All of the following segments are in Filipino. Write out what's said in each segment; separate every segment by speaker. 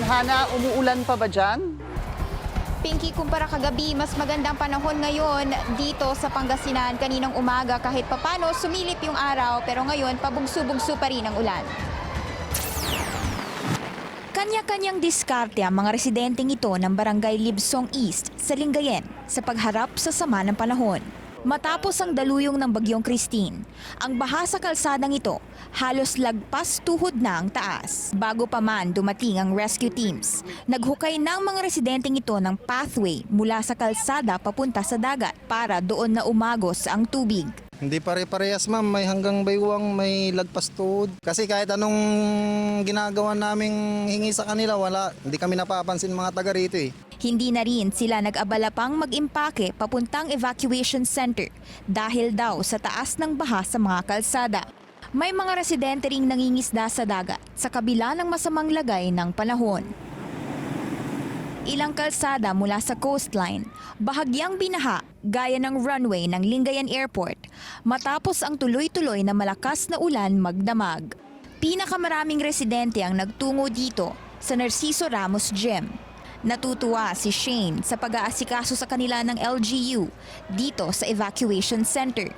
Speaker 1: Hana, umuulan pa ba dyan?
Speaker 2: Pinky, kumpara kagabi, mas magandang panahon ngayon dito sa Pangasinan. Kaninang umaga kahit papano sumilip yung araw, pero ngayon pabugso-bugso pa rin ang ulan. Kanya-kanyang diskarte ang mga residenteng ito ng Barangay Libsong East sa Lingayen sa pagharap sa sama ng panahon. Matapos ang daluyong ng Bagyong Christine, ang baha sa kalsadang ito halos lagpas tuhod na ang taas. Bago pa man dumating ang rescue teams, naghukay ng mga residenteng ito ng pathway mula sa kalsada papunta sa dagat para doon na umagos ang tubig.
Speaker 3: Hindi pare-parehas ma'am, may hanggang baywang, may lagpas tuhod. Kasi kahit anong ginagawa naming hingi sa kanila, hindi kami napapansin mga taga rito eh.
Speaker 2: Hindi na rin sila nag-abala pang mag-impake papuntang evacuation center dahil daw sa taas ng baha sa mga kalsada. May mga residente ring nangingisda sa dagat sa kabila ng masamang lagay ng panahon. Ilang kalsada mula sa coastline, bahagyang binaha gaya ng runway ng Lingayen Airport matapos ang tuloy-tuloy na malakas na ulan magdamag. Pinakamaraming residente ang nagtungo dito sa Narciso Ramos Gym. Natutuwa si Shane sa pag-aasikaso sa kanila ng LGU dito sa evacuation center.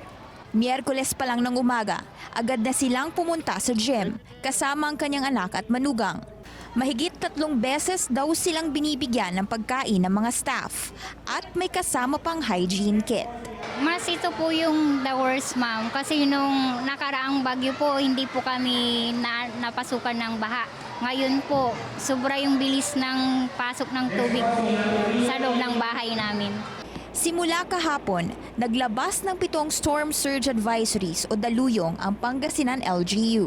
Speaker 2: Miyerkules pa lang ng umaga, agad na silang pumunta sa gym kasama ang kanyang anak at manugang. Mahigit 3 beses daw silang binibigyan ng pagkain ng mga staff at may kasama pang hygiene kit.
Speaker 4: Mas ito po yung the worst, ma'am. Kasi nung nakaraang bagyo po, hindi po kami napasukan ng baha. Ngayon po, sobra yung bilis ng pasok ng tubig sa loob ng bahay namin.
Speaker 2: Simula kahapon, naglabas ng 7 storm surge advisories o daluyong ang Pangasinan LGU.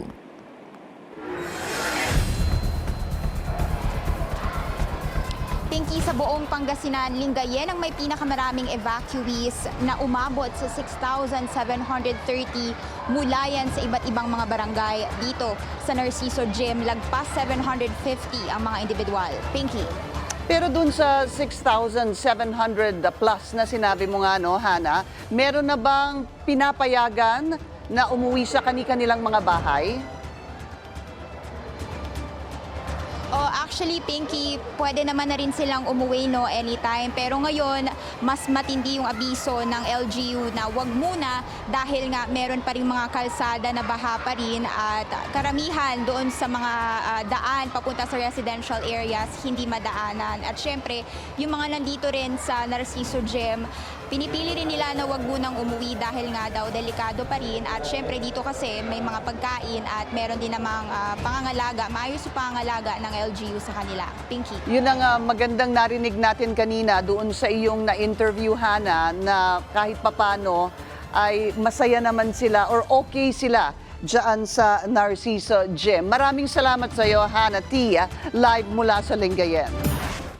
Speaker 2: Pinky, sa buong Pangasinan, Lingayen ang may pinakamaraming evacuees na umabot sa 6,730 mula yan sa iba't ibang mga barangay. Dito sa Narciso Gym, lagpas 750 ang mga individual. Pinky.
Speaker 1: Pero dun sa 6,700 plus na sinabi mo nga, no, Hana, meron na bang pinapayagan na umuwi sa kani-kanilang mga bahay?
Speaker 2: Oh, actually, Pinky, pwede naman na rin silang umuwi no anytime. Pero ngayon, mas matindi yung abiso ng LGU na wag muna dahil nga meron pa rin mga kalsada na baha pa rin at karamihan doon sa mga daan papunta sa residential areas hindi madaanan. At syempre, yung mga nandito rin sa Narciso Gym, pinipili rin nila na wag munang umuwi dahil nga daw delikado pa rin. At syempre dito kasi may mga pagkain at meron din namang pangangalaga, maayos yung pangangalaga ng LGU sa kanila. Pinky.
Speaker 1: Yun ang magandang narinig natin kanina doon sa iyong na-interview, Hana, na kahit papano ay masaya naman sila or okay sila dyan sa Narciso Gym. Maraming salamat sa iyo, Hana Tia, live mula sa Lingayen.